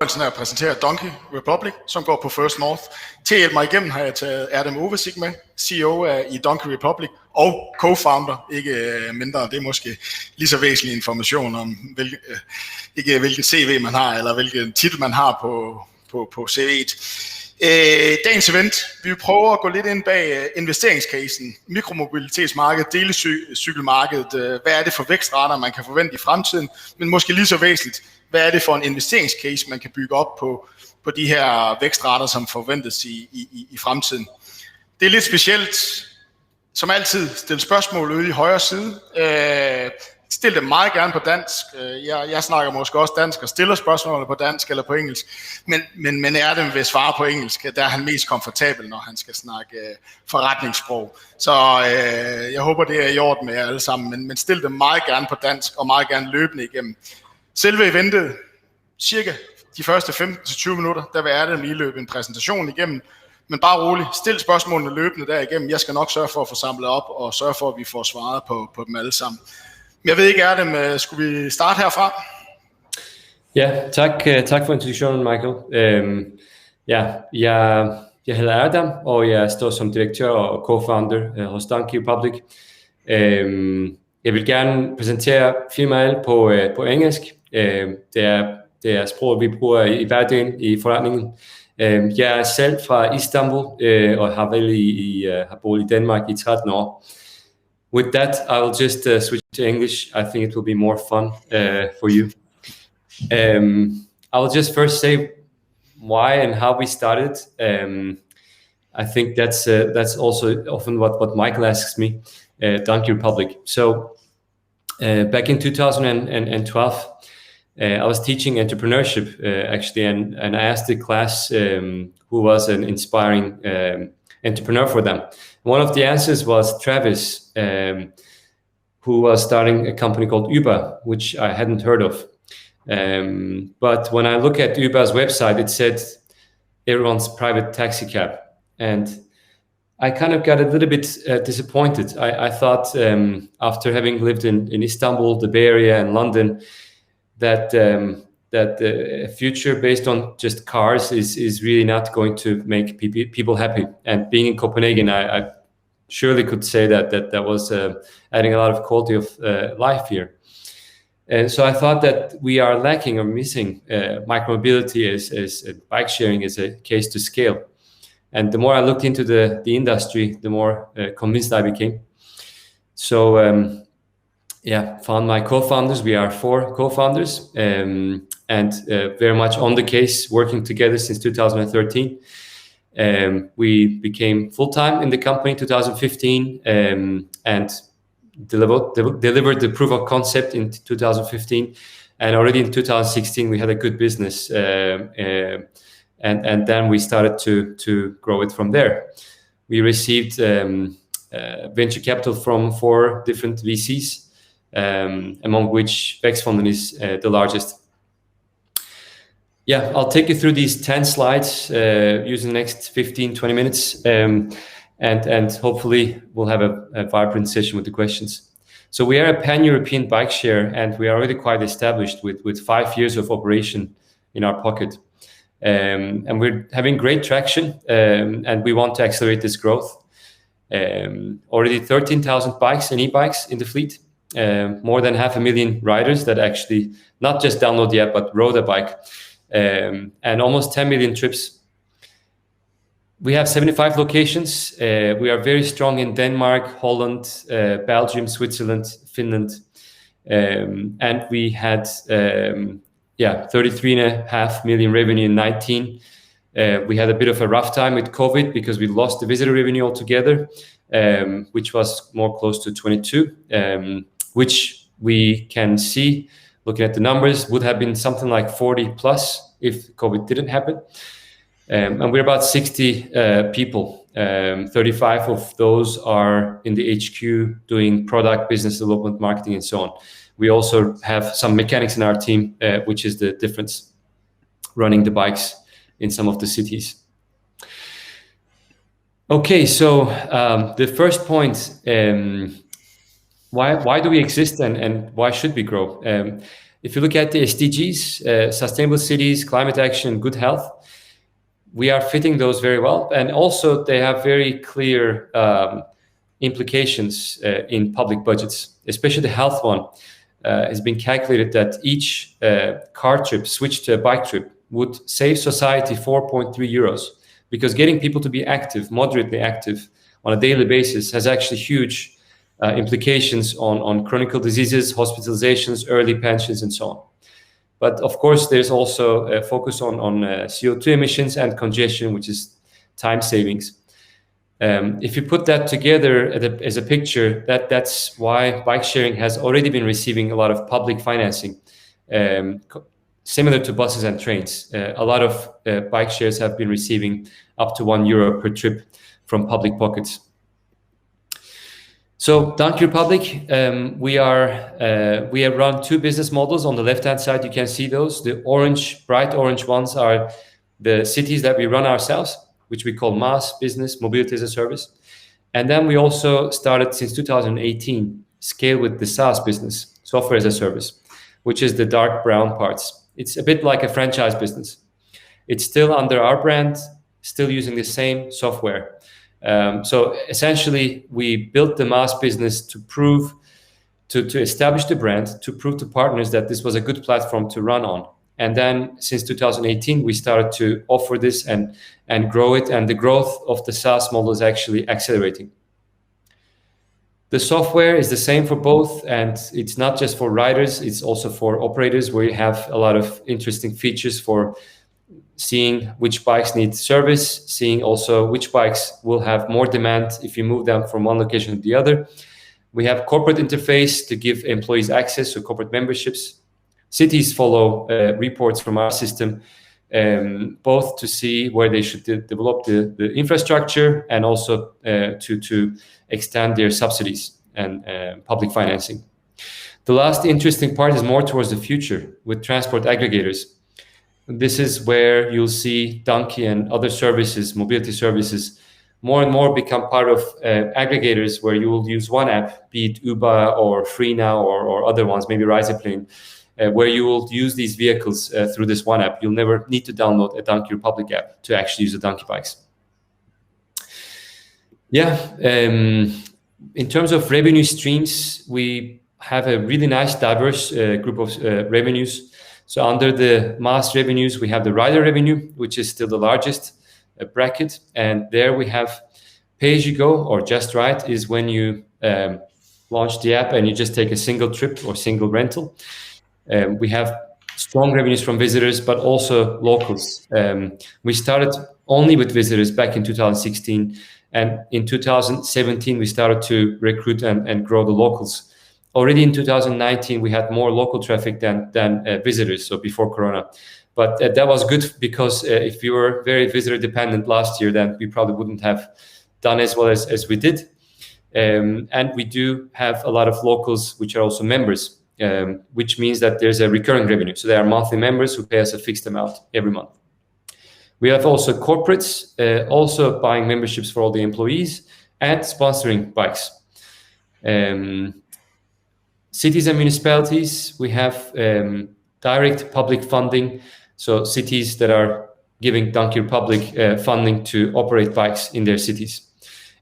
At præsentere Donkey Republic, som går på First North. Til at hjælpe mig igennem har jeg taget Adam Ovesik med, CEO i Donkey Republic og co-founder, ikke mindre. Det er måske lige så væsentlig information om, ikke hvilken CV man har, eller hvilken titel man har på CV'et. Dagens event, vi vil prøve at gå lidt ind bag investeringscasen, mikromobilitetsmarkedet, delecykelmarkedet, hvad er det for vækstrater, man kan forvente i fremtiden, men måske lige så væsentligt, hvad er det for en investeringscase, man kan bygge op på de her vækstrater, som forventes i fremtiden. Det er lidt specielt, som altid, stille spørgsmål ude i højre side. Stil dem meget gerne på dansk. Jeg snakker måske også dansk og stiller spørgsmålene på dansk eller på engelsk. Men Adam vil svare på engelsk. Der er han mest komfortabel, når han skal snakke forretningssprog. Så jeg håber, det er i orden med jer alle sammen. Men stil dem meget gerne på dansk og meget gerne løbende igennem. Selve eventet, cirka de første 15-20 minutter, der vil Adam lige løbe en præsentation igennem. Men bare roligt, stil spørgsmålene løbende derigennem. Jeg skal nok sørge for at få samlet op og sørge for, at vi får svaret på dem alle sammen. Jeg ved ikke, Adam, skulle vi starte herfra? Ja, tak for introduktionen, Michael. Jeg hedder Adam, og jeg står som direktør og co-founder hos Donkey Republic. Jeg vil gerne præsentere firmaet på engelsk. Det er sprog, vi bruger i hverdagen i forretningen. Jeg er selv fra Istanbul og har boet i Danmark i 13 år. With that, I will just switch to English. I think it will be more fun for you. I will just first say why and how we started. I think that's also often what Michael asks me. Donkey Republic. So back in 2012, I was teaching entrepreneurship actually, and I asked the class who was an inspiring entrepreneur for them. One of the answers was Travis, who was starting a company called Uber, which I hadn't heard of. But when I look at Uber's website, it said everyone's private taxi cab. And I kind of got a little bit disappointed. I thought after having lived in Istanbul, the Bay Area, and London, that a future based on just cars is really not going to make people happy. And being in Copenhagen, I surely could say that was adding a lot of quality of life here. And so I thought that we are lacking or missing micromobility as bike sharing is a case to scale. And the more I looked into the industry, the more convinced I became. So found my co-founders. We are 4 co-founders and very much on the case, working together since 2013. We became full-time in the company in 2015 and delivered the proof of concept in 2015. And already in 2016, we had a good business. And then we started to grow it from there. We received venture capital from 4 different VCs, among which Vækstfonden is the largest. Yeah, I'll take you through these 10 slides using the next 15-20 minutes, and hopefully we'll have a vibrant session with the questions. So we are a pan-European bike share, and we are already quite established with 5 years of operation in our pocket. And we're having great traction, and we want to accelerate this growth. Already 13,000 bikes and e-bikes in the fleet, more than 500,000 riders that actually not just download the app but rode a bike, and almost 10 million trips. We have 75 locations. We are very strong in Denmark, Holland, Belgium, Switzerland, Finland, and we had 33.5 million revenue in 19. We had a bit of a rough time with COVID because we lost the visitor revenue altogether, which was more close to 22, which we can see, looking at the numbers, would have been something like 40 plus if COVID didn't happen. And we're about 60 people. 35 of those are in the HQ doing product, business development, marketing, and so on. We also have some mechanics in our team, which is the difference, running the bikes in some of the cities. Okay, so the first point, why do we exist and why should we grow? If you look at the SDGs, sustainable cities, climate action, good health, we are fitting those very well. And also they have very clear implications in public budgets, especially the health one. Has been calculated that each car trip switched to a bike trip would save society 4.3 euros, because getting people to be active, moderately active on a daily basis has actually huge implications on chronic diseases, hospitalizations, early pensions, and so on. But of course, there's also a focus on CO2 emissions and congestion, which is time savings. If you put that together as a picture, that's why bike sharing has already been receiving a lot of public financing, similar to buses and trains. A lot of bike shares have been receiving up to €1 per trip from public pockets. So Donkey Republic, we have run two business models. On the left-hand side, you can see those. The orange, bright orange ones are the cities that we run ourselves, which we call MaaS, Business Mobility as a Service. And then we also started since 2018, scale with the SaaS business, Software as a Service, which is the dark brown parts. It's a bit like a franchise business. It's still under our brand, still using the same software. So essentially, we built the MaaS business to prove, to establish the brand, to prove to partners that this was a good platform to run on. And then since 2018, we started to offer this and grow it. And the growth of the SaaS model is actually accelerating. The software is the same for both. And it's not just for riders, it's also for operators, where you have a lot of interesting features for seeing which bikes need service, seeing also which bikes will have more demand if you move them from one location to the other. We have corporate interface to give employees access to corporate memberships. Cities follow reports from our system, both to see where they should develop the infrastructure and also to extend their subsidies and public financing. The last interesting part is more towards the future with transport aggregators. This is where you'll see Donkey and other services, mobility services, more and more become part of aggregators, where you will use one app, be it Uber or FreeNow or other ones, maybe Riseplane, where you will use these vehicles through this one app. You'll never need to download a Donkey Republic app to actually use the Donkey bikes. Yeah, in terms of revenue streams, we have a really nice, diverse group of revenues. So under the MaaS revenues, we have the rider revenue, which is still the largest bracket. And there we have pay-as-you-go, or just ride, is when you launch the app and you just take a single trip or single rental. We have strong revenues from visitors, but also locals. We started only with visitors back in 2016. And in 2017, we started to recruit and grow the locals. Already in 2019, we had more local traffic than visitors, so before Corona. But that was good, because if we were very visitor dependent last year, then we probably wouldn't have done as well as we did. And we do have a lot of locals which are also members, which means that there's a recurring revenue. So they are monthly members who pay us a fixed amount every month. We have also corporates also buying memberships for all the employees and sponsoring bikes. Cities and municipalities, we have direct public funding. So cities that are giving Donkey Republic funding to operate bikes in their cities.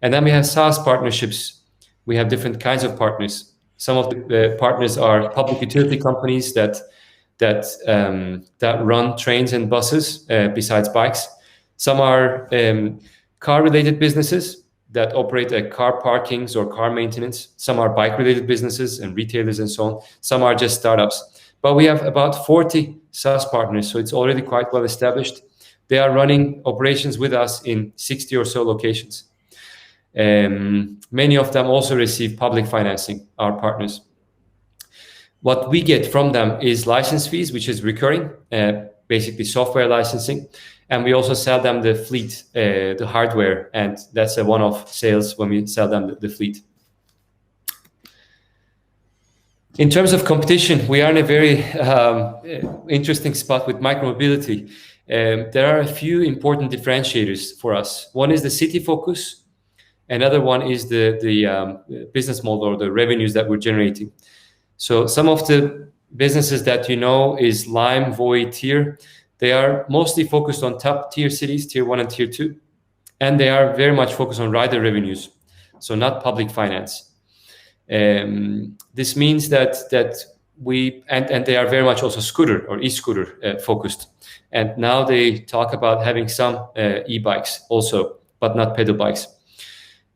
And then we have SaaS partnerships. We have different kinds of partners. Some of the partners are public utility companies that run trains and buses besides bikes. Some are car-related businesses that operate at car parkings or car maintenance. Some are bike-related businesses and retailers and so on. Some are just startups. But we have about 40 SaaS partners, so it's already quite well established. They are running operations with us in 60 or so locations. Many of them also receive public financing, our partners. What we get from them is license fees, which is recurring, basically software licensing. And we also sell them the fleet, the hardware, and that's a one-off sales when we sell them the fleet. In terms of competition, we are in a very interesting spot with micromobility. There are a few important differentiators for us. One is the city focus. Another one is the business model or the revenues that we're generating. So some of the businesses that you know is Lime, Voi, Tier. They are mostly focused on top tier cities, tier 1 and tier 2, and they are very much focused on rider revenues, so not public finance. This means that we and they are very much also scooter or e-scooter focused. And now they talk about having some e-bikes also, but not pedal bikes.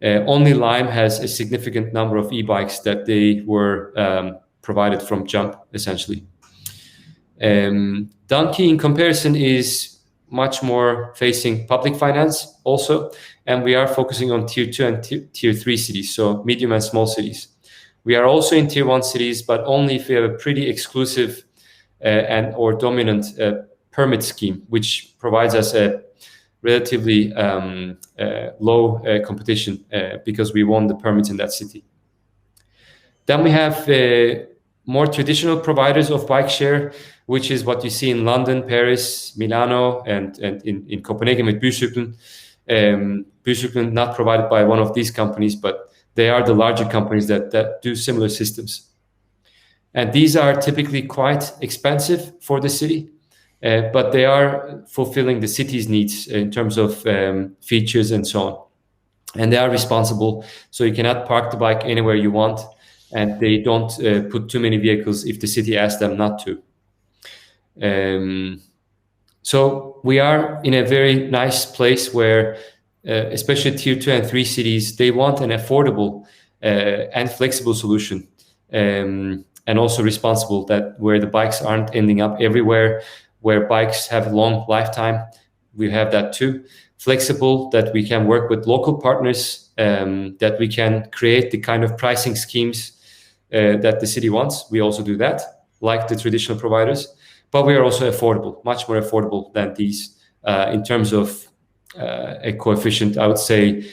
Only Lime has a significant number of e-bikes that they were provided from jump, essentially. Donkey, in comparison, is much more facing public finance also, and we are focusing on tier 2 and tier 3 cities, so medium and small cities. We are also in tier 1 cities, but only if we have a pretty exclusive and or dominant permit scheme, which provides us a relatively low competition because we won the permits in that city. Then we have more traditional providers of bike share, which is what you see in London, Paris, Milano, and in Copenhagen with Bycyklen. Bycyklen not provided by one of these companies, but they are the larger companies that do similar systems. And these are typically quite expensive for the city, but they are fulfilling the city's needs in terms of features and so on. And they are responsible, so you cannot park the bike anywhere you want, and they don't put too many vehicles if the city asks them not to. So we are in a very nice place where, especially tier 2 and 3 cities, they want an affordable and flexible solution, and also responsible, that where the bikes aren't ending up everywhere, where bikes have a long lifetime. We have that too. Flexible, that we can work with local partners, that we can create the kind of pricing schemes that the city wants. We also do that, like the traditional providers, but we are also affordable, much more affordable than these in terms of a coefficient. I would say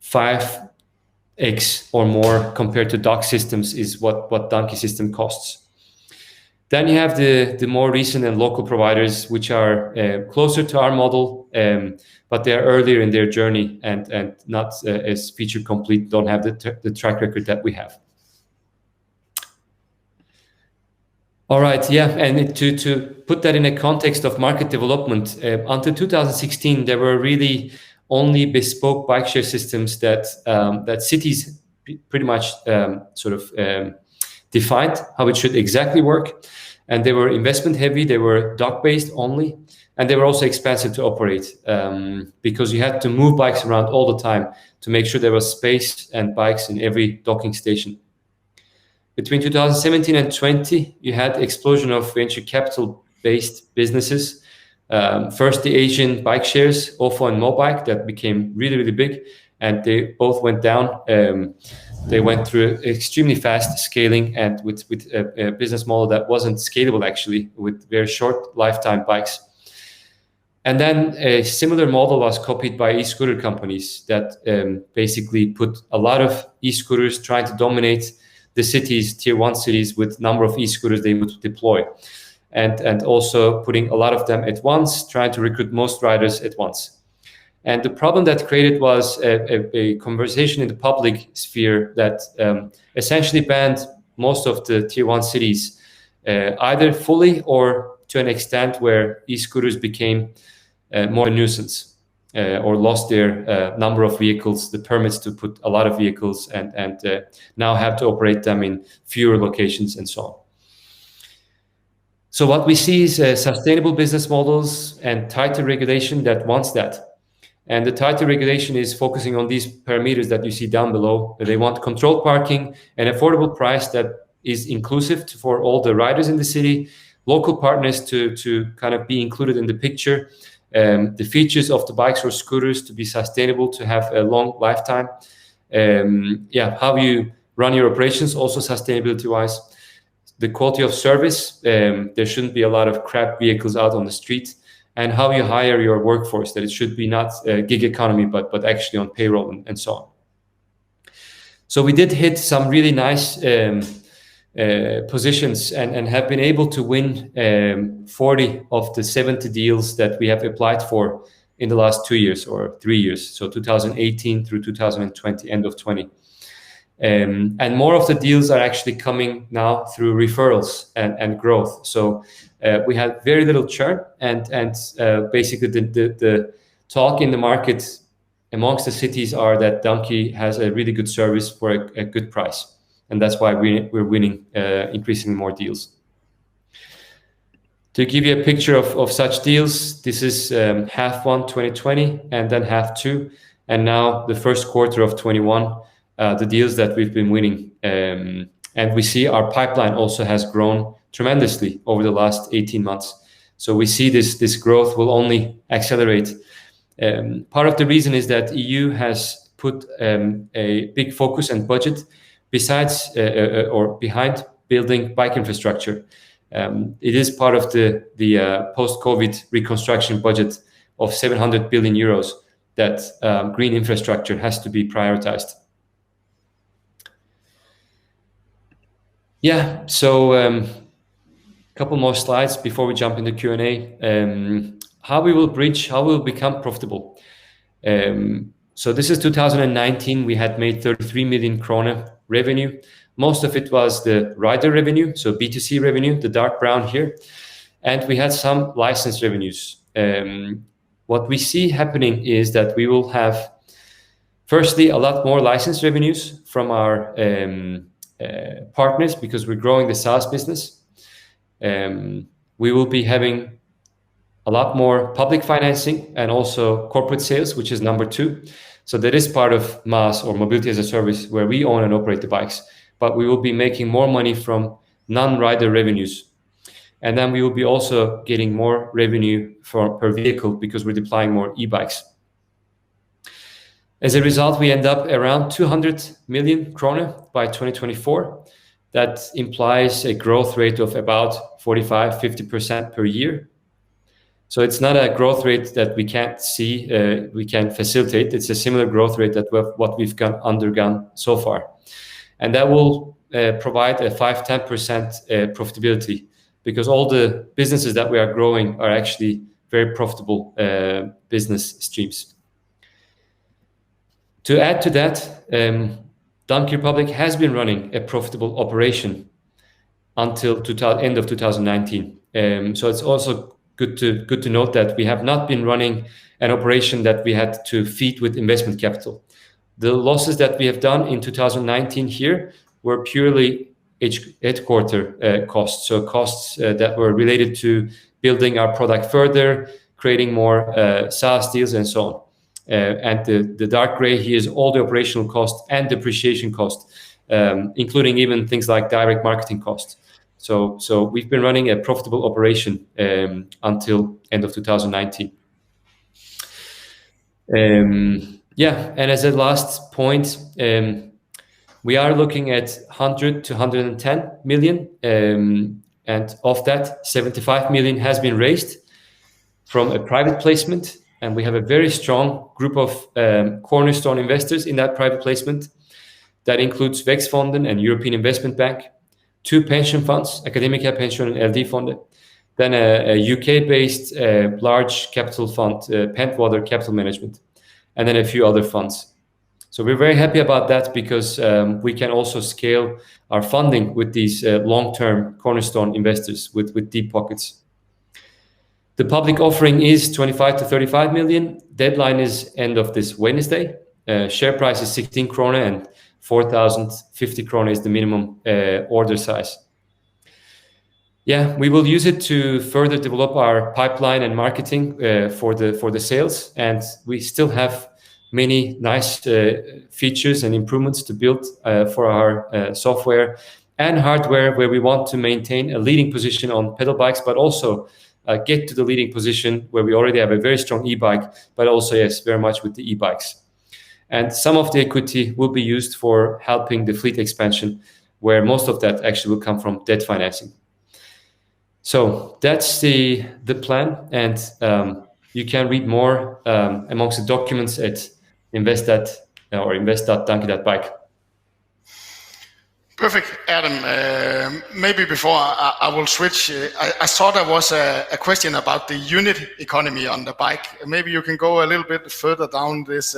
5x or more compared to dock systems is what Donkey system costs. Then you have the more recent and local providers, which are closer to our model, but they are earlier in their journey and not as feature complete, don't have the track record that we have. All right, yeah, and to put that in a context of market development, until 2016, there were really only bespoke bike share systems that cities pretty much defined how it should exactly work. And they were investment heavy, they were dock-based only, and they were also expensive to operate because you had to move bikes around all the time to make sure there was space and bikes in every docking station. Between 2017 and 20, you had the explosion of venture capital-based businesses. First, the Asian bike shares, Ofo and Mobike, that became really, really big, and they both went down. They went through extremely fast scaling and with a business model that wasn't scalable, actually, with very short lifetime bikes. And then a similar model was copied by e-scooter companies that basically put a lot of e-scooters trying to dominate the cities, tier 1 cities, with number of e-scooters they would deploy. And also putting a lot of them at once, trying to recruit most riders at once. And the problem that created was a conversation in the public sphere that essentially banned most of the tier 1 cities, either fully or to an extent where e-scooters became more a nuisance or lost their number of vehicles, the permits to put a lot of vehicles, and now have to operate them in fewer locations and so on. So what we see is sustainable business models and tighter regulation that wants that. And the tighter regulation is focusing on these parameters that you see down below. They want controlled parking, an affordable price that is inclusive for all the riders in the city, local partners to kind of be included in the picture, the features of the bikes or scooters to be sustainable, to have a long lifetime. How you run your operations, also sustainability-wise. The quality of service, there shouldn't be a lot of crap vehicles out on the street. And how you hire your workforce, that it should be not gig economy, but actually on payroll and so on. So we did hit some really nice positions and have been able to win 40 of the 70 deals that we have applied for in the last 2 years or 3 years. So 2018 through 2020, end of 20. And more of the deals are actually coming now through referrals and growth. So we had very little churn, and basically the talk in the market amongst the cities are that Donkey has a really good service for a good price, and that's why we're winning increasingly more deals. To give you a picture of such deals, this is half one 2020 and then half two, and now the first quarter of 21, the deals that we've been winning. And we see our pipeline also has grown tremendously over the last 18 months. So we see this growth will only accelerate. Part of the reason is that EU has put a big focus and budget besides or behind building bike infrastructure. It is part of the post-COVID reconstruction budget of 700 billion euros that green infrastructure has to be prioritized. Yeah, so a couple more slides before we jump into Q&A. How we will become profitable. So this is 2019. We had made 33 million krona revenue. Most of it was the rider revenue, so B2C revenue, the dark brown here. And we had some license revenues. What we see happening is that we will have, firstly, a lot more license revenues from our partners because we're growing the SaaS business. We will be having a lot more public financing and also corporate sales, which is number 2. So that is part of MaaS, or Mobility as a Service, where we own and operate the bikes. But we will be making more money from non-rider revenues. And then we will be also getting more revenue per vehicle because we're deploying more e-bikes. As a result, we end up around 200 million krona by 2024. That implies a growth rate of about 45-50% per year. So it's not a growth rate that we can't see, we can facilitate. It's a similar growth rate that what we've undergone so far. And that will provide a 5-10% profitability, because all the businesses that we are growing are actually very profitable business streams. To add to that, Donkey Republic has been running a profitable operation until end of 2019. So it's also good to note that we have not been running an operation that we had to feed with investment capital. The losses that we have done in 2019 here were purely headquarter costs, so costs that were related to building our product further, creating more SaaS deals, and so on. And the dark gray here is all the operational costs and depreciation costs, including even things like direct marketing costs. So we've been running a profitable operation until end of 2019. Yeah, and as a last point, we are looking at 100 to 110 million, and of that, 75 million has been raised from a private placement, and we have a very strong group of cornerstone investors in that private placement. That includes Växtfonden and European Investment Bank, 2 pension funds, Academica Pension and LD Fund, then a UK-based large capital fund, Pentwater Capital Management, and then a few other funds. So we're very happy about that because we can also scale our funding with these long-term cornerstone investors with deep pockets. The public offering is 25 to 35 million. Deadline is end of this Wednesday. Share price is 16 krona and 4,050 krona is the minimum order size. Yeah, we will use it to further develop our pipeline and marketing for the sales, and we still have many nice features and improvements to build for our software and hardware, where we want to maintain a leading position on pedal bikes, but also get to the leading position where we already have a very strong e-bike, but also, yes, very much with the e-bikes. And some of the equity will be used for helping the fleet expansion, where most of that actually will come from debt financing. So that's the plan, and you can read more amongst the documents at invest.donkey.bike. Perfect, Adam. Maybe before I will switch, I saw there was a question about the unit economy on the bike. Maybe you can go a little bit further down this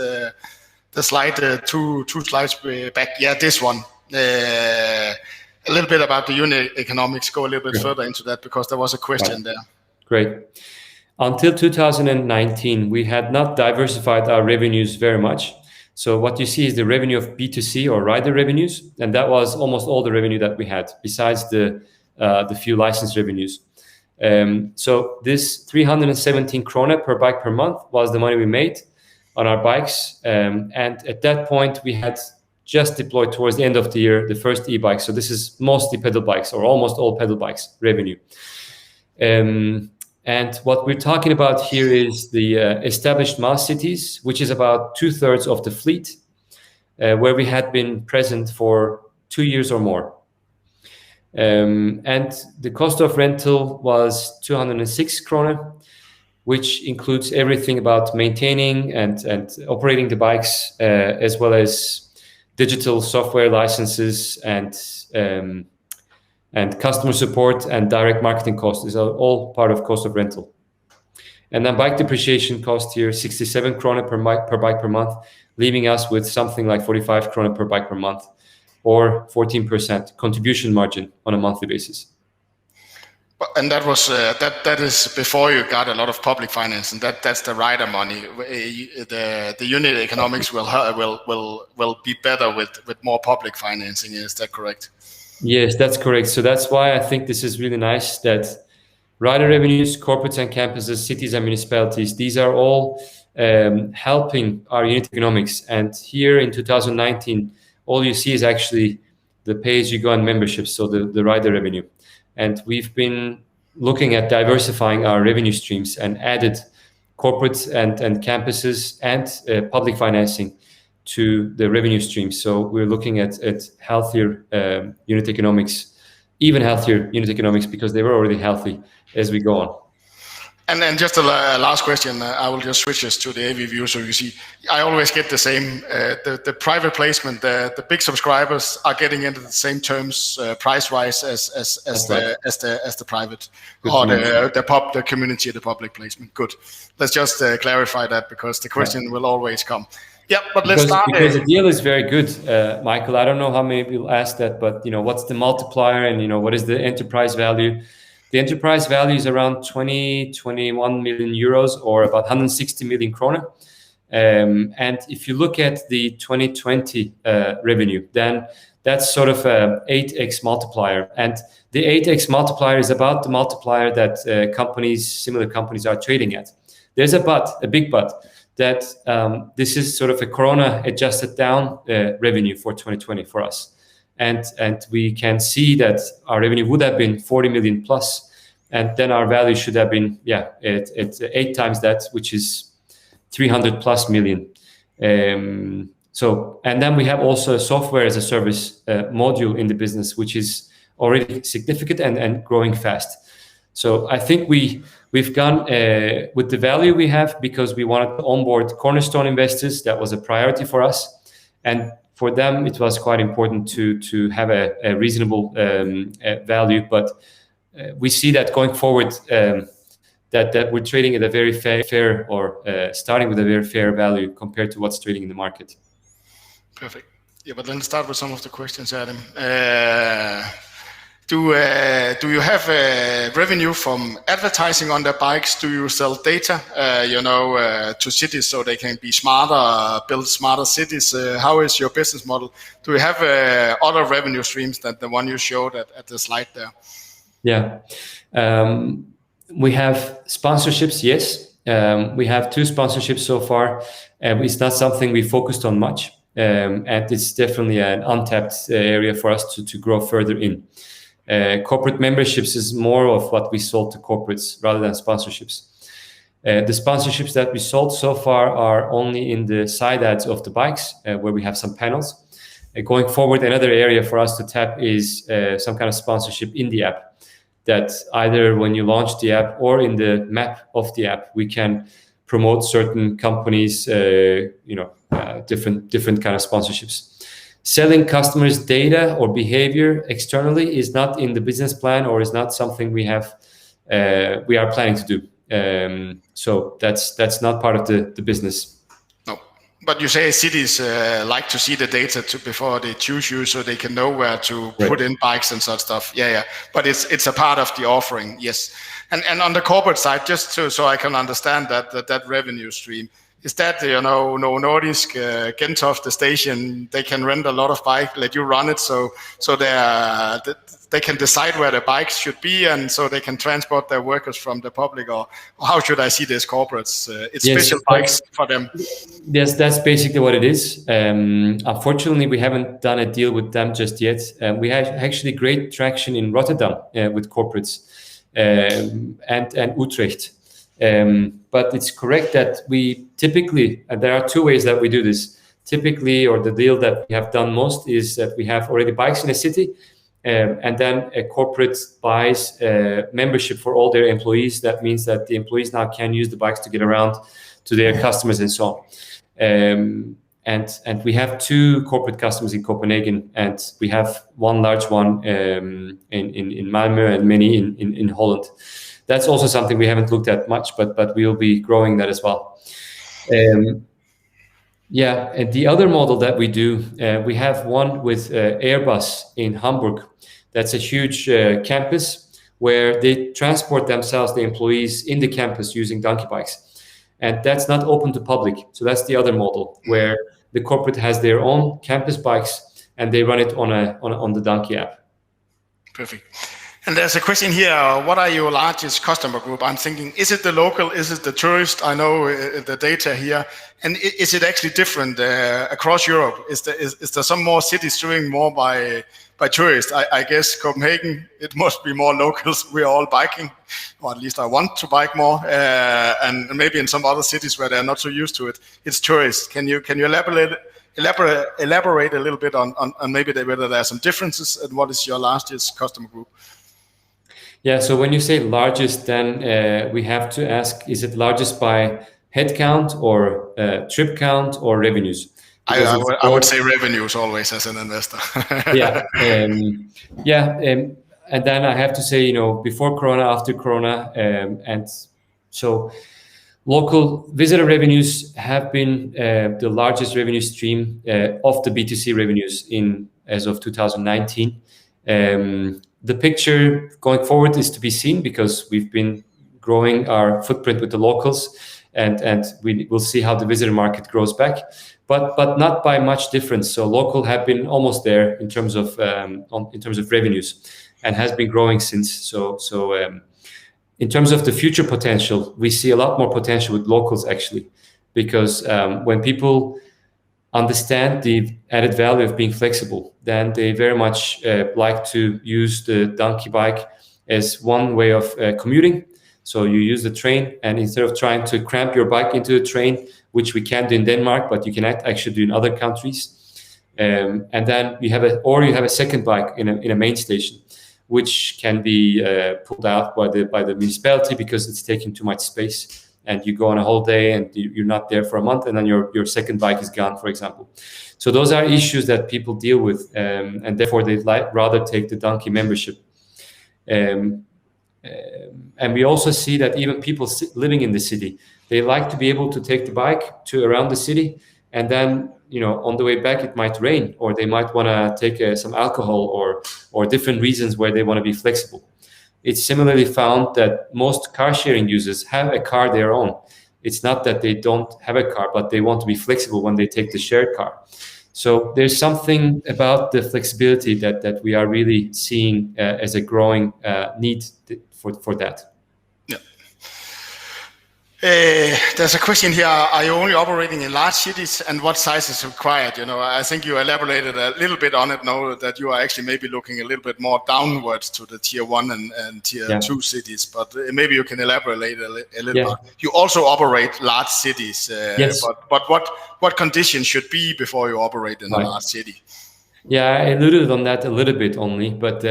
The slide, two slides back. Yeah, this one. A little bit about the unit economics. Go a little bit further into that because there was a question there. Great. Until 2019, we had not diversified our revenues very much. So what you see is the revenue of B2C or rider revenues, and that was almost all the revenue that we had, besides the few license revenues. So this 317 krona per bike per month was the money we made on our bikes. And at that point, we had just deployed towards the end of the year the first e-bike. So this is mostly pedal bikes, or almost all pedal bikes revenue. And what we're talking about here is the established mass cities, which is about 2/3 of the fleet, where we had been present for 2 years or more. And the cost of rental was 206 krona, which includes everything about maintaining and operating the bikes, as well as digital software licenses and customer support and direct marketing costs. These are all part of cost of rental. And then bike depreciation cost here, 67 krona per bike per month, leaving us with something like 45 krona per bike per month, or 14% contribution margin on a monthly basis. And that was that is before you got a lot of public finance, and that's the rider money. The unit economics will be better with more public financing. Is that correct? Yes, that's correct. So that's why I think this is really nice that rider revenues, corporates and campuses, cities and municipalities, these are all helping our unit economics. And here in 2019, all you see is actually the pay-as-you-go and memberships, so the rider revenue. And we've been looking at diversifying our revenue streams and added corporates and campuses and public financing to the revenue streams. So we're looking at healthier unit economics, even healthier unit economics, because they were already healthy as we go on. And then just a last question. I will just switch us to the AV view. So you see, I always get the same. The private placement, the big subscribers are getting into the same terms price-wise as the private or the community, the public placement. Good. Let's just clarify that because the question will always come. Yeah, but let's start. Because the deal is very good, Michael. I don't know how many people ask that, but what's the multiplier and what is the enterprise value? The enterprise value is around 21 million euros, or about 160 million krona. And if you look at the 2020 revenue, then that's sort of a 8x multiplier. And the 8x multiplier is about the multiplier that similar companies are trading at. There's a big but, that this is sort of a Corona adjusted down revenue for 2020 for us. And we can see that our revenue would have been 40 million plus, and then our value should have been it's 8 times that, which is 300 plus million. So, and then we have also a software as a service module in the business, which is already significant and growing fast. So I think we've gone with the value we have because we wanted to onboard cornerstone investors. That was a priority for us, and for them, it was quite important to have a reasonable value. But we see that going forward, that we're trading at a very fair or starting with a very fair value compared to what's trading in the market. Perfect. Yeah, but let's start with some of the questions, Adam. Do you have revenue from advertising on their bikes? Do you sell data, to cities so they can be smarter, build smarter cities? How is your business model? Do you have other revenue streams than the one you showed at the slide there? Yeah, we have sponsorships. Yes, we have 2 sponsorships so far. It's not something we focused on much, and it's definitely an untapped area for us to grow further in. Corporate memberships is more of what we sold to corporates rather than sponsorships. The sponsorships that we sold so far are only in the side ads of the bikes, where we have some panels. Going forward, another area for us to tap is some kind of sponsorship in the app, that either when you launch the app or in the map of the app, we can promote certain companies, different kind of sponsorships. Selling customers' data or behavior externally is not in the business plan, or is not something we are planning to do. So that's not part of the business. No. But you say cities like to see the data before they choose you, so they can know where to Right. put in bikes and such stuff. Yeah. But it's a part of the offering, yes. And on the corporate side, just so I can understand that revenue stream, is that no Nordisk, Gentofte station, they can rent a lot of bike, let you run it, so they can decide where the bikes should be, and so they can transport their workers from the public, or how should I see these corporates? It's Yes, special bikes for them. Yes, that's basically what it is. Unfortunately, we haven't done a deal with them just yet. We have actually great traction in Rotterdam with corporates and Utrecht. But it's correct that we typically, there are two ways that we do this. Typically, or the deal that we have done most is that we have already bikes in a city, and then a corporate buys membership for all their employees. That means that the employees now can use the bikes to get around to their customers and so on. And we have two corporate customers in Copenhagen, and we have one large one in Malmö and many in Holland. That's also something we haven't looked at much, but we'll be growing that as well. And the other model that we do, we have one with Airbus in Hamburg. That's a huge campus where they transport themselves, the employees, in the campus using donkey bikes. And that's not open to public. So that's the other model, where the corporate has their own campus bikes and they run it on the donkey app. Perfect. And there's a question here, what are your largest customer group? I'm thinking, is it the local, is it the tourist? I know the data here. And is it actually different across Europe? Is there some more cities doing more by tourists? I guess Copenhagen, it must be more locals. We're all biking, or at least I want to bike more. And maybe in some other cities where they're not so used to it, it's tourists. Can you elaborate a little bit on maybe whether there are some differences, and what is your largest customer group? Yeah, so when you say largest, then we have to ask, is it largest by head count or trip count or revenues? I would say revenues always as an investor. And then I have to say, before Corona, after Corona, and so local visitor revenues have been the largest revenue stream of the B2C revenues as of 2019. The picture going forward is to be seen, because we've been growing our footprint with the locals, and we will see how the visitor market grows back, but not by much difference. So local have been almost there in terms of revenues, and has been growing since. So in terms of the future potential, we see a lot more potential with locals actually, because when people understand the added value of being flexible, then they very much like to use the donkey bike as one way of commuting. So you use the train, and instead of trying to cramp your bike into the train, which we can do in Denmark, but you can actually do in other countries, and then you have a second bike in a main station, which can be pulled out by the municipality because it's taking too much space. And you go on a whole day and you're not there for a month, and then your second bike is gone, for example. So those are issues that people deal with, and therefore they rather take the donkey membership. And we also see that even people living in the city, they like to be able to take the bike to around the city, and then on the way back it might rain, or they might want to take some alcohol or different reasons where they want to be flexible. It's similarly found that most car sharing users have a car their own. It's not that they don't have a car, but they want to be flexible when they take the shared car. So there's something about the flexibility that we are really seeing as a growing need for that. There's a question here, are you only operating in large cities, and what size is required? I think you elaborated a little bit on it now, that you are actually maybe looking a little bit more downwards to the tier 1 and tier 2 cities, but maybe you can elaborate a little bit. You also operate large cities, yes. But what conditions should be before you operate in a large city? Yeah, I alluded on that a little bit only, but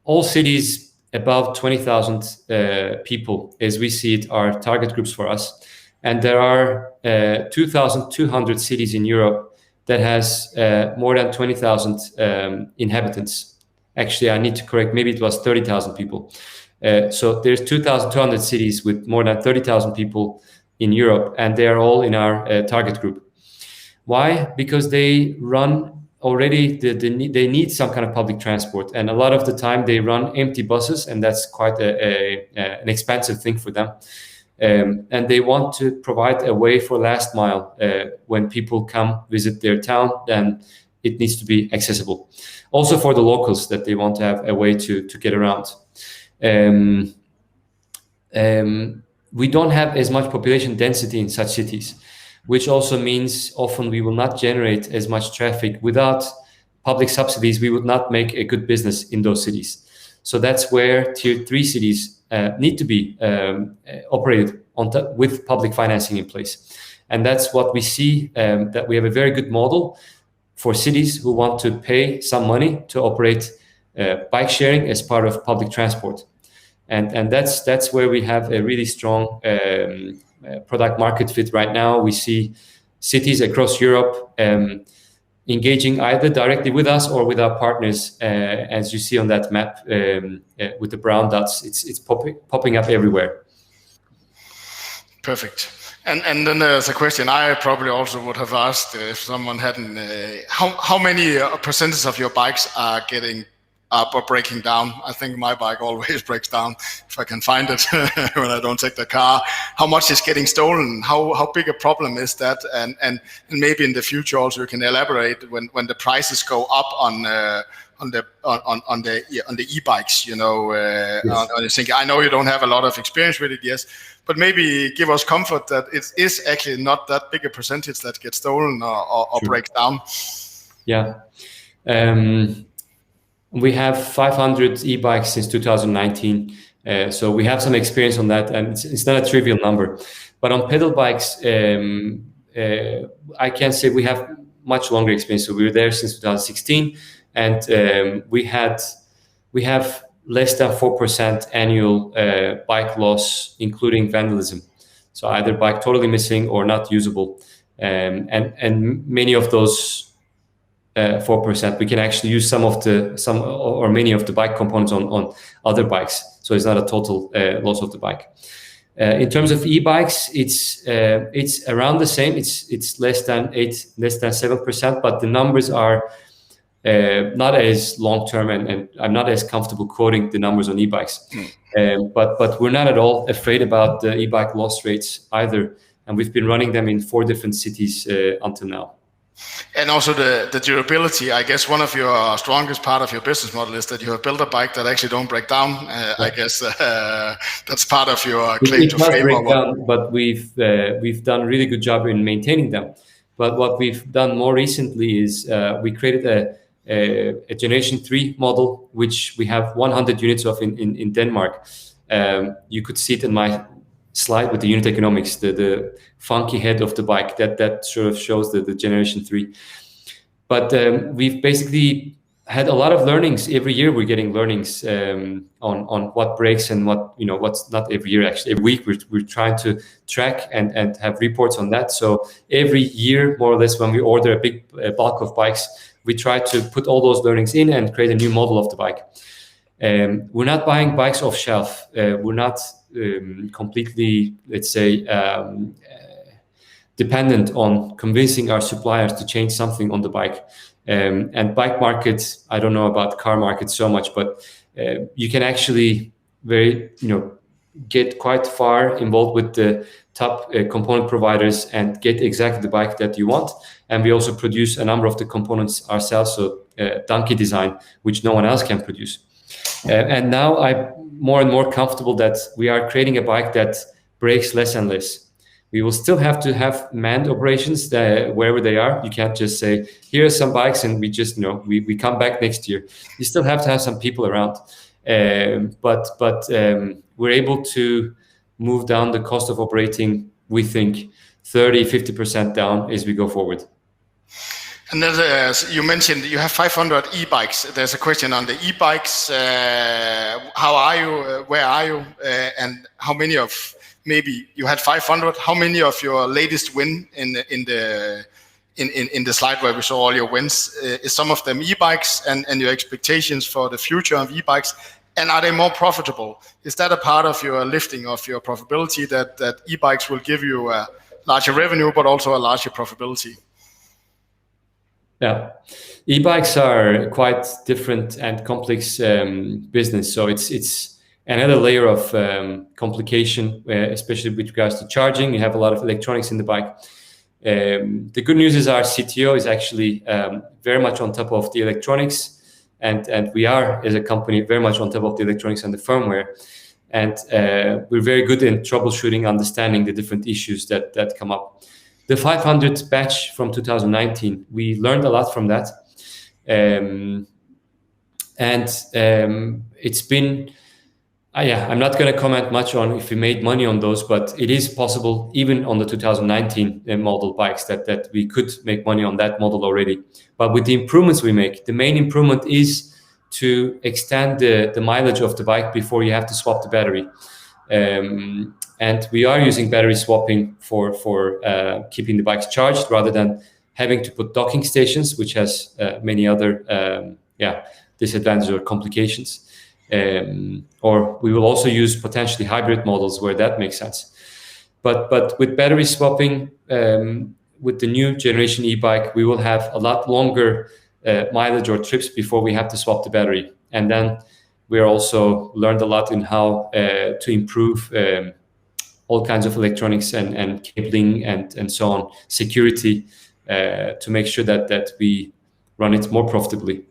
all cities above 20,000 people, as we see it, are target groups for us. And there are 2,200 cities in Europe that has more than 20,000 inhabitants. Actually, I need to correct, maybe it was 30,000 people. So there's 2,200 cities with more than 30,000 people in Europe, and they are all in our target group. Why? Because they run already, they need some kind of public transport, and a lot of the time they run empty buses, and that's quite an expensive thing for them. And they want to provide a way for last mile. When people come visit their town, then it needs to be accessible. Also for the locals, that they want to have a way to get around. We don't have as much population density in such cities, which also means often we will not generate as much traffic. Without public subsidies, we would not make a good business in those cities. So that's where tier 3 cities need to be operated with public financing in place. And that's what we see, that we have a very good model for cities who want to pay some money to operate bike sharing as part of public transport. And that's where we have a really strong product market fit right now. We see cities across Europe engaging either directly with us or with our partners. As you see on that map with the brown dots, it's popping up everywhere. Perfect. And then there's a question I probably also would have asked if someone hadn't. How many percentage of your bikes are getting up or breaking down? I think my bike always breaks down if I can find it when I don't take the car. How much is getting stolen? How big a problem is that? And maybe in the future also you can elaborate when the prices go up on the e-bikes. You know, yes. I know you don't have a lot of experience with it, yes, but maybe give us comfort that it is actually not that big a percentage that gets stolen or breaks down. Yeah. We have 500 e-bikes since 2019, so we have some experience on that, and it's not a trivial number. But on pedal bikes, I can say we have much longer experience. So we were there since 2016, and we have less than 4% annual bike loss, including vandalism. So either bike totally missing or not usable, and many of those 4%, we can actually use some or many of the bike components on other bikes. So it's not a total loss of the bike. In terms of e-bikes, it's around the same. It's less than 7%, but the numbers are not as long term, and I'm not as comfortable quoting the numbers on e-bikes. But we're not at all afraid about the e-bike loss rates either, and we've been running them in 4 different cities until now. And also the durability. I guess one of your strongest part of your business model is that you have built a bike that actually don't break down. I guess that's part of your claim to fame. Break down, but we've done a really good job in maintaining them. But what we've done more recently is we created a Generation 3 model, which we have 100 units of in Denmark. You could see it in my slide with the unit economics, the funky head of the bike that sort of shows the Generation 3. But we've basically had a lot of learnings. Every year we're getting learnings on what breaks and what's not every year, actually. Every week we're trying to track and have reports on that. So every year, more or less, when we order a big bulk of bikes, we try to put all those learnings in and create a new model of the bike. We're not buying bikes off shelf. We're not completely, let's say, dependent on convincing our suppliers to change something on the bike. And bike markets, I don't know about car markets so much, but you can actually get quite far involved with the top component providers and get exactly the bike that you want. And we also produce a number of the components ourselves, so donkey design, which no one else can produce. And now I'm more and more comfortable that we are creating a bike that breaks less and less. We will still have to have manned operations wherever they are. You can't just say, here are some bikes and we just, we come back next year. You still have to have some people around. But we're able to move down the cost of operating, we think, 50% down as we go forward. And then you mentioned you have 500 e-bikes. There's a question on the e-bikes. How are you? Where are you? And how many of, maybe you had 500. How many of your latest win in the slide where we saw all your wins? Is some of them e-bikes and your expectations for the future of e-bikes? And are they more profitable? Is that a part of your lifting of your profitability, that e-bikes will give you a larger revenue, but also a larger profitability? Yeah, e-bikes are quite different and complex business. So it's another layer of complication, especially with regards to charging. You have a lot of electronics in the bike. The good news is our CTO is actually very much on top of the electronics, and we are, as a company, very much on top of the electronics and the firmware. And we're very good in troubleshooting, understanding the different issues that come up. The 500 batch from 2019, we learned a lot from that. It's been, I'm not going to comment much on if we made money on those, but it is possible, even on the 2019 model bikes, that we could make money on that model already. But with the improvements we make, the main improvement is to extend the mileage of the bike before you have to swap the battery. And we are using battery swapping for keeping the bikes charged, rather than having to put docking stations, which has many other disadvantages or complications. Or we will also use potentially hybrid models where that makes sense. But with battery swapping, with the new generation e-bike, we will have a lot longer mileage or trips before we have to swap the battery. And then we also learned a lot in how to improve all kinds of electronics and cabling and so on, security, to make sure that we run it more profitably.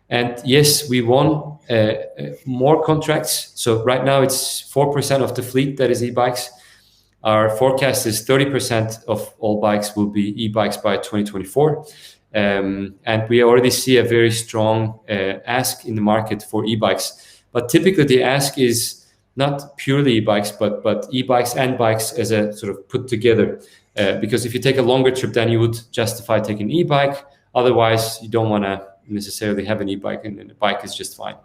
And yes, we won more contracts. So right now it's 4% of the fleet that is e-bikes. Our forecast is 30% of all bikes will be e-bikes by 2024. And we already see a very strong ask in the market for e-bikes. But typically the ask is not purely e-bikes, but e-bikes and bikes as a sort of put together. Because if you take a longer trip, then you would justify taking e-bike. Otherwise, you don't want to necessarily have an e-bike, and a bike is just fine.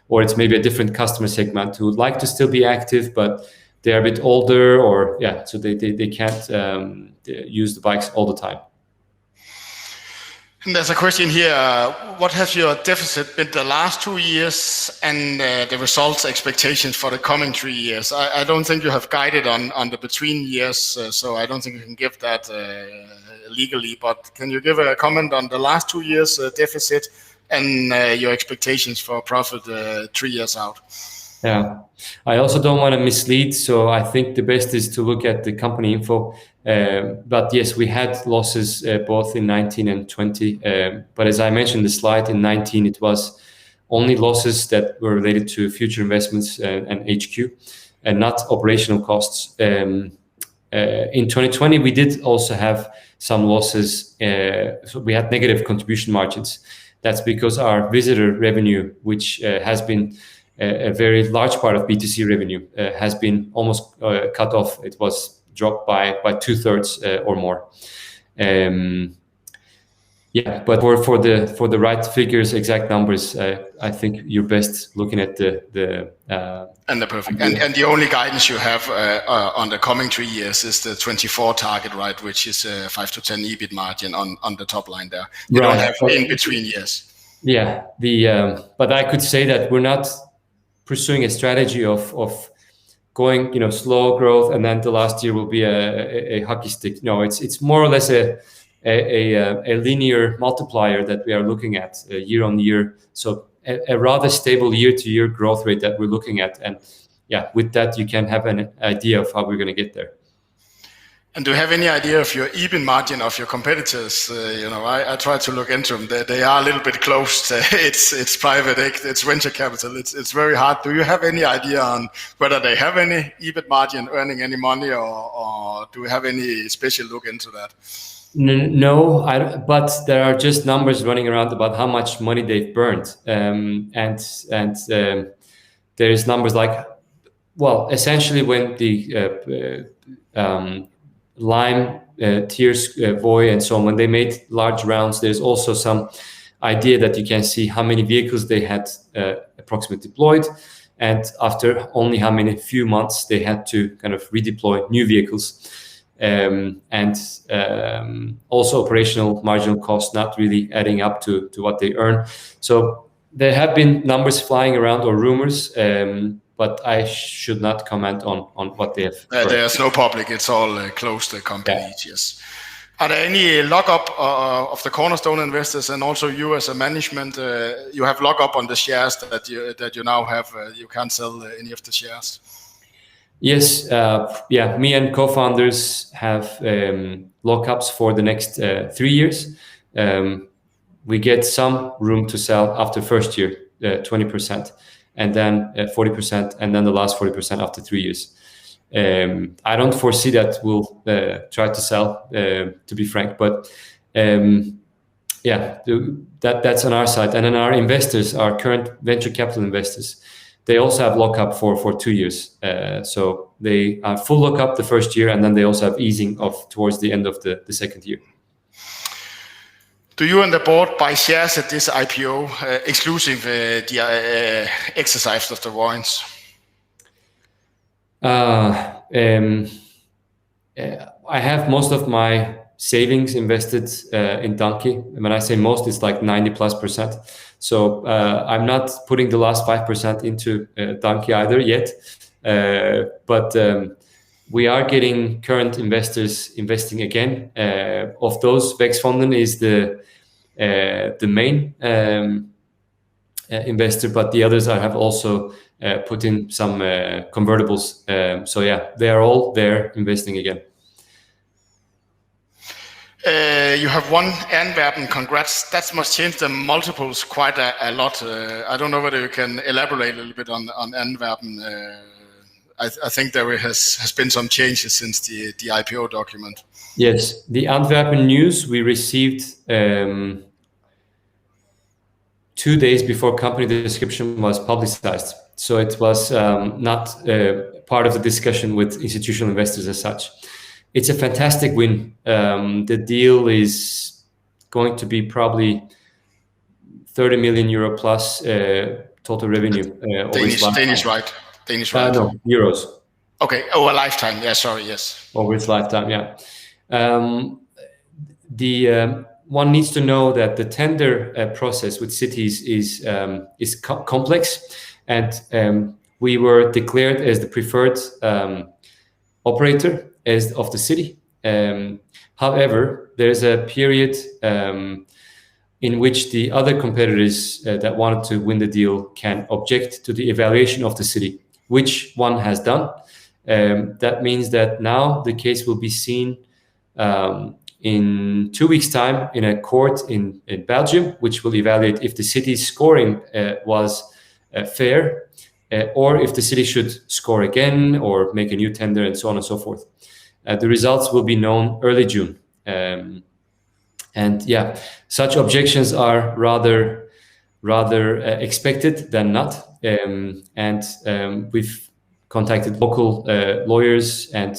Or it's maybe a different customer segment who would like to still be active, but they're a bit older, or so they can't use the bikes all the time. And there's a question here. What has your deficit been the last 2 years, and the results expectations for the coming 3 years? I don't think you have guided on the between years, so I don't think you can give that legally, but can you give a comment on the last 2 years deficit and your expectations for profit 3 years out? Yeah, I also don't want to mislead, so I think the best is to look at the company info. But yes, we had losses both in 19 and 20. But as I mentioned in the slide, in 19 it was only losses that were related to future investments and HQ, and not operational costs. In 2020, we did also have some losses. So we had negative contribution margins. That's because our visitor revenue, which has been a very large part of B2C revenue, has been almost cut off. It was dropped by 2/3 or more. But for the right figures, exact numbers, I think you're best looking at the and the perfect and the only guidance you have on the coming 3 years is the 24 target, right? Which is 5 to 10 EBIT margin on the top line there. You don't have in between years. Yeah, but I could say that we're not pursuing a strategy of going, slow growth, and then the last year will be a hockey stick. No, it's more or less a linear multiplier that we are looking at year on year. So a rather stable year-to-year growth rate that we're looking at, and with that you can have an idea of how we're going to get there. And do you have any idea of your EBIT margin of your competitors? I try to look into them. They are a little bit closed. It's private, it's venture capital. It's very hard. Do you have any idea on whether they have any EBIT margin, earning any money, or do you have any special look into that? No, but there are just numbers running around about how much money they've burned, and there's numbers like, essentially when the Lime, Tears, Voi, and so on, when they made large rounds, there's also some idea that you can see how many vehicles they had approximately deployed, and after only how many few months they had to kind of redeploy new vehicles. And also operational marginal costs not really adding up to what they earn. So there have been numbers flying around or rumors, but I should not comment on what they have. There's no public; it's all closed companies. Yeah. Yes. Are there any lockup of the cornerstone investors, and also you as a management? You have lockup on the shares that you now have. You can't sell any of the shares. Yes, me and co-founders have lockups for the next 3 years. We get some room to sell after first year, 20%, and then 40%, and then the last 40% after 3 years. I don't foresee that we'll try to sell, to be frank, but that's on our side. And then our investors, our current venture capital investors, they also have lockup for 2 years. So they are full lockup the first year, and then they also have easing off towards the end of the second year. Do you and the board buy shares at this IPO, exclusive the exercise of the warrants? I have most of my savings invested in Donkey. When I say most, it's like 90+%. So I'm not putting the last 5% into Donkey either yet. But we are getting current investors investing again. Of those, Vækstfonden is the main investor, but the others I have also put in some convertibles. So yeah, they are all there investing again. You have one Antwerpen, congrats. That must change the multiples quite a lot. I don't know whether you can elaborate a little bit on Antwerpen. I think there has been some changes since the IPO document. Yes, the Antwerpen news we received 2 days before company description was publicized. So it was not part of the discussion with institutional investors as such. It's a fantastic win. The deal is going to be probably 30 million euro plus total revenue. Danish, right? No, euros. Okay, over a lifetime. Yeah, sorry, yes. Over its lifetime, yeah. One needs to know that the tender process with cities is complex, and we were declared as the preferred operator of the city. However, there's a period in which the other competitors that wanted to win the deal can object to the evaluation of the city, which one has done. That means that now the case will be seen in 2 weeks' time in a court in Belgium, which will evaluate if the city's scoring was fair, or if the city should score again or make a new tender, and so on and so forth. The results will be known early June. And yeah, such objections are rather expected than not. We've contacted local lawyers and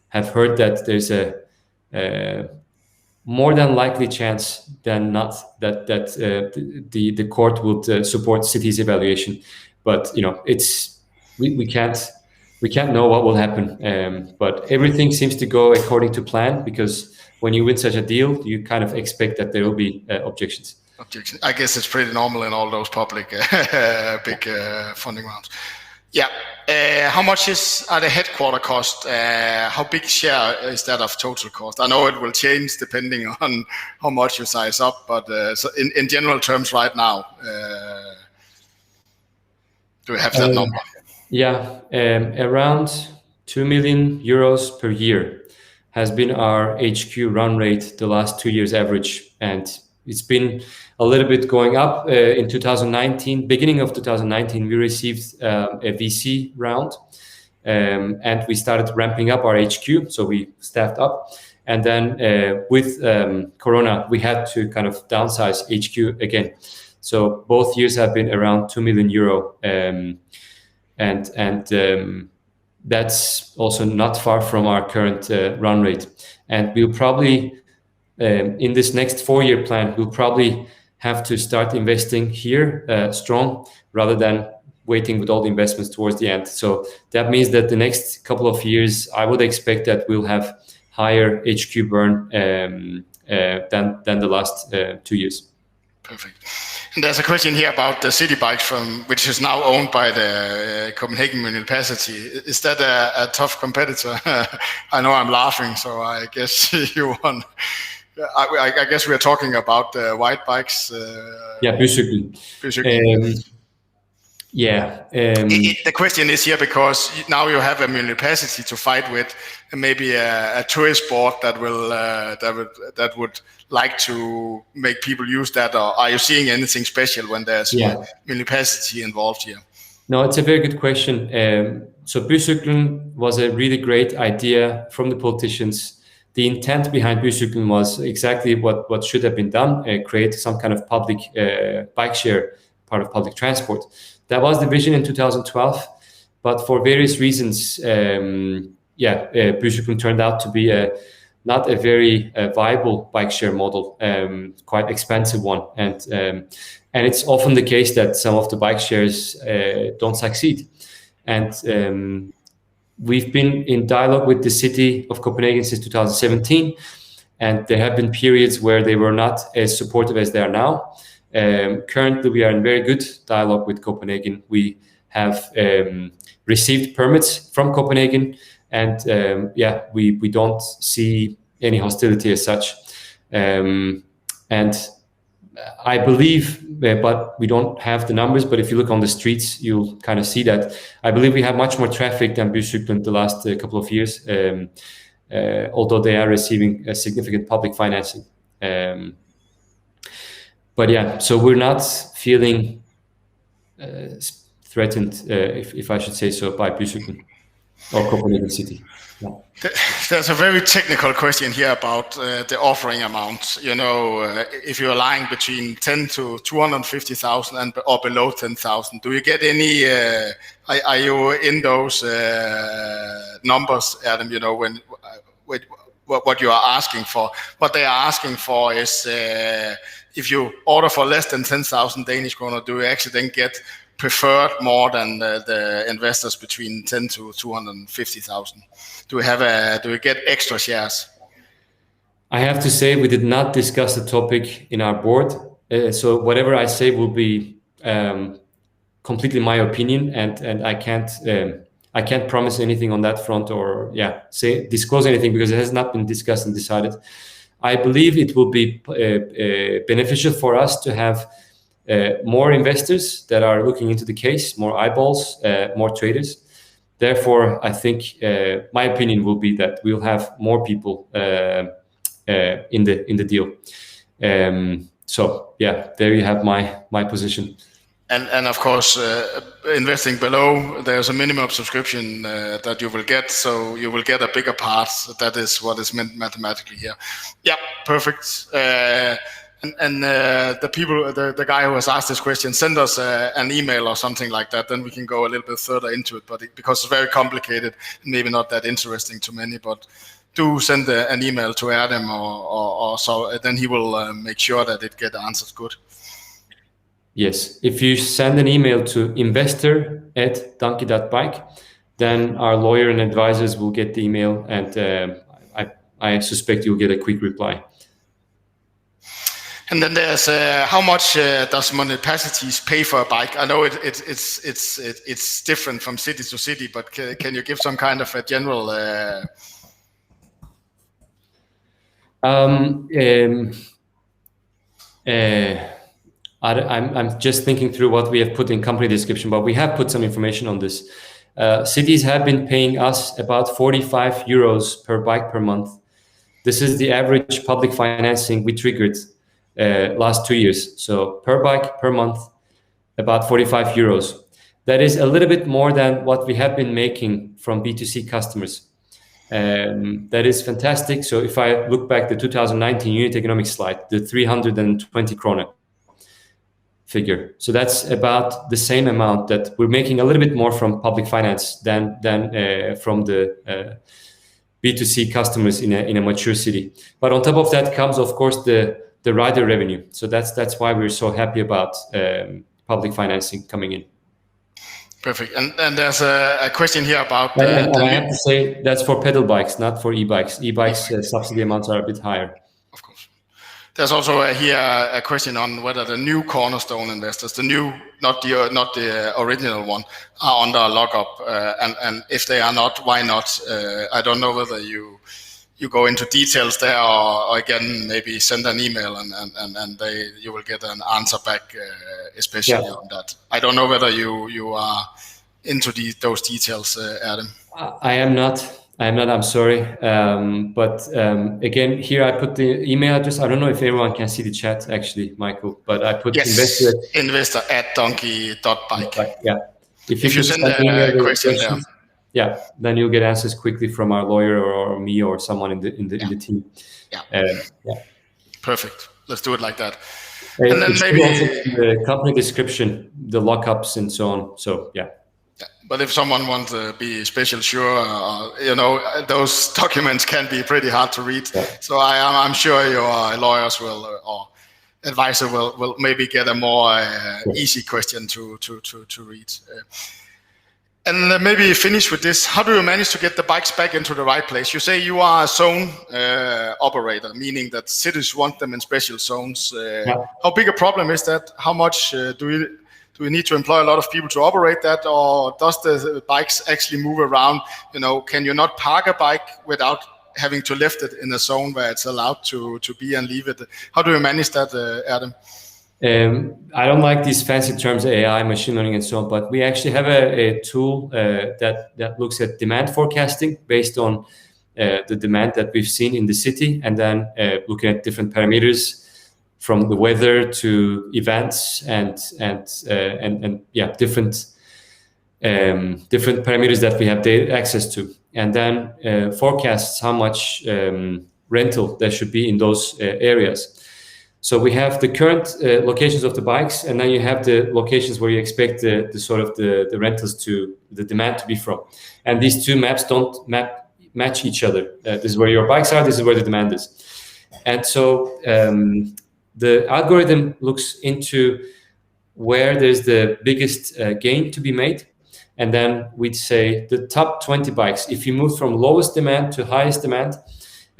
have heard that there's a more than likely chance than not that the court would support city's evaluation. But we can't know what will happen. But everything seems to go according to plan, because when you win such a deal, you kind of expect that there will be objections. I guess it's pretty normal in all those public big funding rounds. Yeah. How much are the headquarter cost? How big share is that of total cost? I know it will change depending on how much you size up, but so in general terms right now, do we have that number? Yeah, around 2 million euros per year has been our HQ run rate the last 2 years average, and it's been a little bit going up. In 2019, beginning of 2019, we received a VC round, and we started ramping up our HQ, so we staffed up. And then with Corona, we had to kind of downsize HQ again. So both years have been around 2 million euro, and that's also not far from our current run rate. And we'll probably, in this next 4-year plan, we'll probably have to start investing here strong, rather than waiting with all the investments towards the end. So that means that the next couple of years, I would expect that we'll have higher HQ burn than the last 2 years. Perfect. And there's a question here about the city bikes which is now owned by the Copenhagen municipality. Is that a tough competitor? I know I'm laughing, so I guess you won. I guess we're talking about the white bikes. Bycyklen. The question is here because now you have a municipality to fight with, and maybe a tourist board that would like to make people use that. Or are you seeing anything special when there's municipality involved here? No, it's a very good question. So Bycyklen was a really great idea from the politicians. The intent behind Bycyklen was exactly what should have been done: create some kind of public bike share, part of public transport. That was the vision in 2012, but for various reasons, Bycyklen turned out to be not a very viable bike share model, quite expensive one, and it's often the case that some of the bike shares don't succeed. And we've been in dialogue with the city of Copenhagen since 2017, and there have been periods where they were not as supportive as they are now. Currently, we are in very good dialogue with Copenhagen. We have received permits from Copenhagen, and we don't see any hostility as such. And I believe, but we don't have the numbers, but if you look on the streets, you'll kind of see that. I believe we have much more traffic than Bycyklen the last couple of years, although they are receiving a significant public financing. But yeah, so we're not feeling threatened, if I should say so, by Bycyklen or Copenhagen City. Yeah. There's a very technical question here about the offering amount. You know, if you're lying between 10 to 250,000 or below 10,000, do you get any? Are you in those numbers, Adam? You know, what you are asking for. What they are asking for is if you order for less than 10,000 Danish kroner, do you actually then get preferred more than the investors between 10 to 250,000? Do we get extra shares? I have to say we did not discuss the topic in our board, so whatever I say will be completely my opinion, and I can't promise anything on that front or disclose anything because it has not been discussed and decided. I believe it will be beneficial for us to have more investors that are looking into the case, more eyeballs, more traders. Therefore, I think my opinion will be that we'll have more people in the deal. So yeah, there you have my position. And of course, investing below, there's a minimum subscription that you will get, so you will get a bigger part. That is what is meant mathematically here. Yeah, perfect. And the guy who has asked this question, send us an email or something like that. Then we can go a little bit further into it. But because it's very complicated, maybe not that interesting to many. But do send an email to Adam or so. Then he will make sure that it gets answered good. Yes, if you send an email to investor@donkey.bike, then our lawyer and advisors will get the email, and I suspect you'll get a quick reply. And then there's how much does municipalities pay for a bike? I know it's different from city to city, but can you give some kind of a general? I'm just thinking through what we have put in company description, but we have put some information on this. Cities have been paying us about 45 euros per bike per month. This is the average public financing we triggered last 2 years. So per bike per month, about 45 euros. That is a little bit more than what we have been making from B2C customers. That is fantastic. So if I look back the 2019 unit economics slide, the 320 krone figure. So that's about the same amount that we're making, a little bit more from public finance than from the B2C customers in a mature city. But on top of that comes, of course, the rider revenue. So that's why we're so happy about public financing coming in. Perfect. And there's a question here about... And I have to say that's for pedal bikes, not for e-bikes. E-bikes subsidy amounts are a bit higher. Of course. There's also here a question on whether the new cornerstone investors, the new, not the original one, are under a lockup, and if they are not, why not? I don't know whether you go into details there, or again maybe send an email and you will get an answer back, especially on that. I don't know whether you are into those details, Adam. I am not. I'm sorry. But again, here I put the email address. I don't know if everyone can see the chat, actually, Michael, but I put investor@donkey.bike. Yeah. If you send a question there. Yeah, then you'll get answers quickly from our lawyer or me or someone in the team. Yeah. Perfect. Let's do it like that. And then maybe also the company description, the lockups and so on. So yeah. But if someone wants to be special sure, those documents can be pretty hard to read. Yeah. So I'm sure your lawyers will or advisor will maybe get a more easy question to read. And maybe finish with this. How do you manage to get the bikes back into the right place? You say you are a zone operator, meaning that cities want them in special zones. How big a problem is that? How much do we need to employ a lot of people to operate that, or does the bikes actually move around? Can you not park a bike without having to lift it in a zone where it's allowed to be and leave it? How do you manage that, Adam? I don't like these fancy terms, AI, machine learning, and so on, but we actually have a tool that looks at demand forecasting based on the demand that we've seen in the city, and then looking at different parameters from the weather to events and different parameters that we have access to, and then forecasts how much rental there should be in those areas. So we have the current locations of the bikes, and then you have the locations where you expect the sort of the rentals to the demand to be from. And these two maps don't match each other. This is where your bikes are. This is where the demand is. And so the algorithm looks into where there's the biggest gain to be made. And then we'd say the top 20 bikes, if you move from lowest demand to highest demand,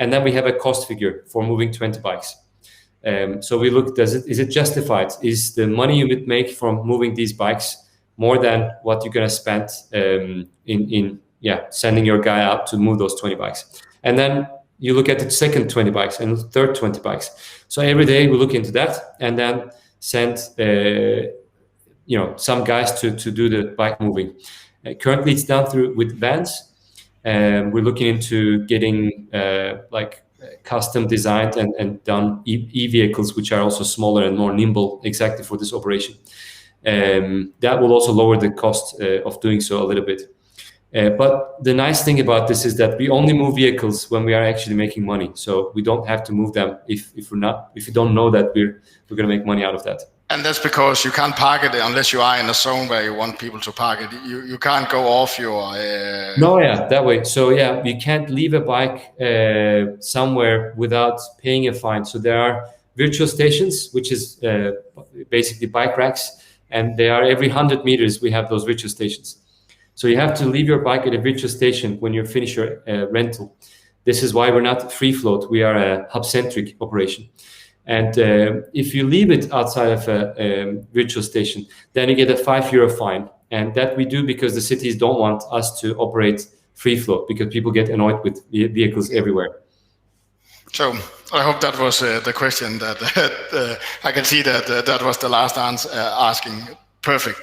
and then we have a cost figure for moving 20 bikes. So we look, is it justified? Is the money you would make from moving these bikes more than what you're going to spend in sending your guy out to move those 20 bikes? And then you look at the second 20 bikes and the third 20 bikes. So every day we look into that and then send some guys to do the bike moving. Currently it's done with vans. We're looking into getting custom designed and done e-vehicles, which are also smaller and more nimble exactly for this operation. That will also lower the cost of doing so a little bit. But the nice thing about this is that we only move vehicles when we are actually making money. So we don't have to move them if you don't know that we're going to make money out of that. And that's because you can't park it unless you are in a zone where you want people to park it. You can't go off your... that way. So you can't leave a bike somewhere without paying a fine. So there are virtual stations, which is basically bike racks. And they are every 100 meters, we have those virtual stations. So you have to leave your bike at a virtual station when you finish your rental. This is why we're not free float. We are a hub-centric operation. And if you leave it outside of a virtual station, then you get a €5 fine. And that we do because the cities don't want us to operate free float because people get annoyed with vehicles everywhere. So I hope that was the question that I can see that was the last answer asking. Perfect.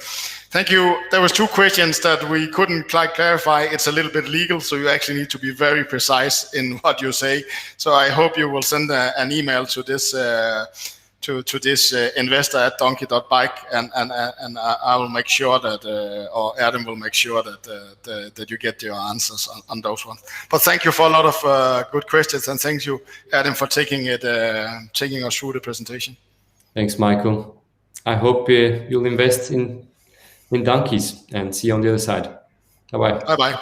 Thank you. There was two questions that we couldn't quite clarify. It's a little bit legal, so you actually need to be very precise in what you say. So I hope you will send an email to this investor@donkey.bike, and I will make sure that, or Adam will make sure that you get your answers on those ones. But thank you for a lot of good questions, and thank you, Adam, for taking us through the presentation. Thanks, Michael. I hope you'll invest in donkeys and see you on the other side. Bye-bye. Bye-bye.